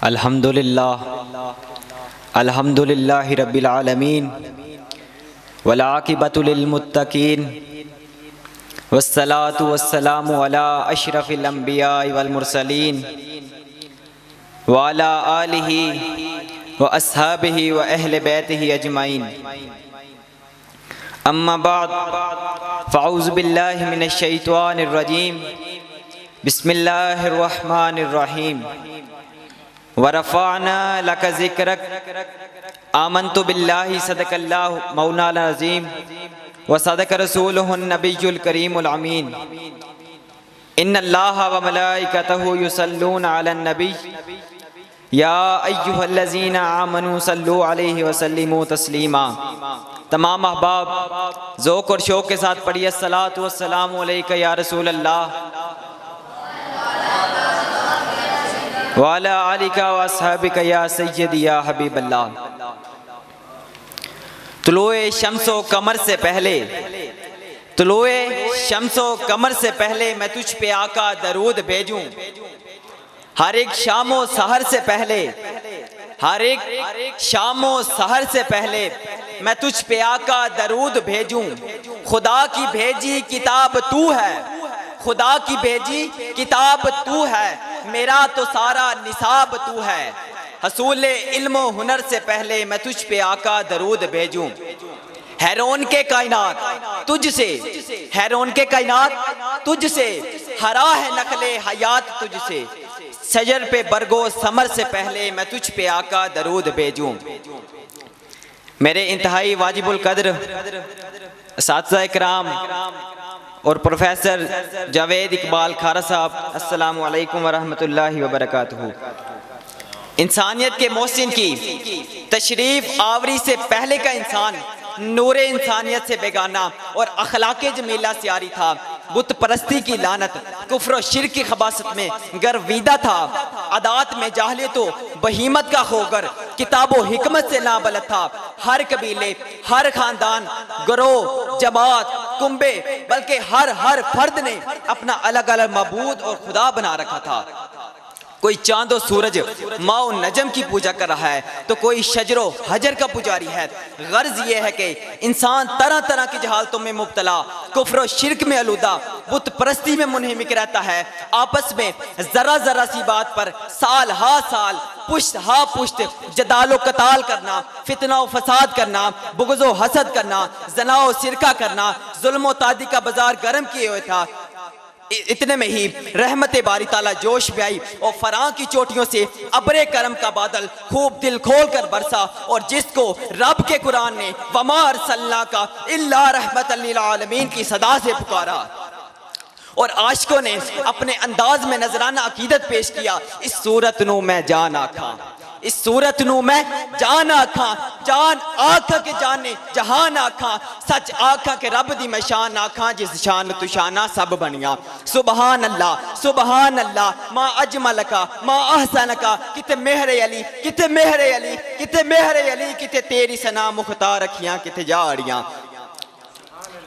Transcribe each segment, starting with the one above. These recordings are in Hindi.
अल्हम्दुलिल्लाह अल्हम्दुलिल्लाहि रब्बिल आलमीन वल आक़िबतु लिल मुत्तक़ीन वस्सलातु वस्सलामु अला अशरफिल अंबिया वल मुरसलीन व अला आलिहि व अस्हाबिहि व अहले बैतिहि अजमाइन। अम्मा बाद फ़अऊज़ु बिल्लाहि मिनश शैतानिर रजीम। बिस्मिल्लाहिर रहमानिर रहीम। वरफ़अना लका ज़िक्रक। आमन्तु बिल्लाहि सदक़ल्लाहु मौलाना अज़ीम व सदक़ रसूलुहुन नबियुल करीमुल अमीन। इन्नल्लाहा व मलाइकतहु युसल्लूना अलन नबी या अय्युहल्लज़ीना आमनू सल्लु अलैहि व सल्लिमू तस्लीमा। तमाम अहबाब ज़ौक़ और शौक़ के साथ पढ़िए अस्सलातु वस्सलामु अलैका या रसूल अल्लाह व अला आलिका व अस्हाबिका या सय्यदी या हबीब अल्लाह। तुलूए शम्सो कमर से पहले, तुलूए शम्सो कमर से पहले मैं तुझ पे आका दरूद भेजूं। हर एक शामो सहर से पहले, हर एक शामो सहर से पहले मैं तुझ पे आका दरूद भेजूं। खुदा की भेजी किताब तू है, खुदा की भेजी किताब तू है, मेरा तो सारा निसाब तू है। हसूल इल्म हुनर से पहले मैं तुझ पे आका दरूद भेजूं। हैरोन के कायनात तुझसे, हैरोन के कायनात तुझसे, हरा है नकले हयात तुझसे। शजर पे बरगो समर से पहले मैं तुझ पे आका दरूद भेजूं। मेरे इंतहाई वाजिबुल कद्र असातिज़ा इकराम और प्रोफेसर जावेद इकबाल खारा साहब, अस्सलामु अलैकुम व रहमतुल्लाहि व बरकातुहू। इंसानियत के मोहसिन की तशरीफ आवरी से पहले का इंसान नूरे इंसानियत से बेगाना और अखलाके जमीला से आरी था। बुत परस्ती की लानत, कुफ्र और शिर्क की खबासत में गर्विदा था। अदात में जाहलियत व बहीमत का खोगर, किताबो हिकमत से नाबलद था। हर कबीले, हर खानदान, गरोह, जमात, कुंबे, बल्कि हर फर्द ने अपना अलग अलग मबूद और खुदा बना रखा था। कोई चांद और सूरज, माओ नजम की पूजा कर रहा है तो कोई शजरो हजर का पुजारी है। गर्ज ये है कि इंसान तरह तरह की जहालतों में मुब्तला, कुफ्र और शिर्क में आलूदा, बुत परस्ती में मुनहमिक रहता है। आपस में जरा जरा सी बात पर साल हा साल, पुश्त हा पुश्त जदालो कताल करना, फितना व फसाद करना, बुग़्ज़ो हसद करना, ज़ना व सिरका करना, जुल्म व तादी का बाजार गर्म किए हुए था। इतने में ही रहमत बारी ताला जोश में आई और फरां की चोटियों से अबरे करम का बादल खूब दिल खोल कर बरसा और जिसको रब के कुरान ने वमा अरसलना का इल्ला रहमतल लिल आलमीन की सदा से पुकारा और आशिकों ने अपने अंदाज में नजराना अकीदत पेश किया। इस सूरत नू मैं जान आखा, इस सूरत नू मैं जान आखा, जान आखा के जाने जहान आखा, सच आखा के रब दी मैं शान आखा, जिस शान तुशाना सब बनिया। सुबहान अल्लाह, सुबहान अल्लाह, माँ अजमल का, माँ अहसन का, किते मेहरे अली, किते मेहरे अली, किते मेहरे अली, किते तेरी सना मुख्तार रखियां, किते जाड़ियां।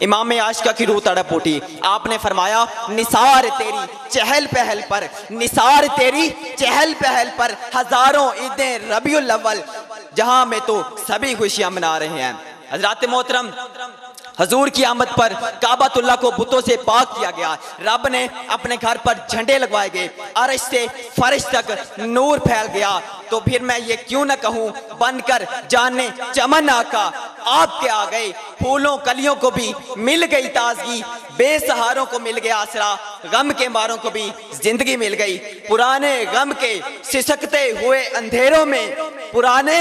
इमाम आशिका की रूह तड़प उठी। आपने फरमाया निसार तेरी चहल पहल पर, निसार तेरी चहल पहल पर, हजारों ईदें रबीउल अव्वल, जहां में तो सभी खुशियां मना रहे हैं। हजरात मोहतरम, हजूर की आमद पर काबातुल्लाह को बुतों से पाक किया गया। रब ने अपने घर पर झंडे लगवाए गए, अर्श से फर्श तक नूर फैल गया। तो फिर मैं ये क्यों न कहूँ, बनकर जाने चमन आका आपके आ गए। फूलों कलियों को भी मिल गई ताजगी, बेसहारों को मिल गया आसरा, गम के मारों को भी जिंदगी मिल गई। पुराने गम के सिसकते हुए अंधेरों में, पुराने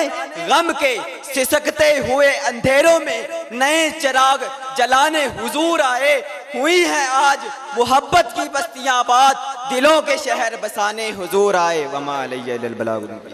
गम के सिसकते हुए अंधेरों में नए चिराग जलाने हुजूर आए। हुई है आज मोहब्बत की बस्तियां आबाद, दिलों के शहर बसाने हुजूर आए। वमा अलैहि इल्लल बलागुल मुबीन।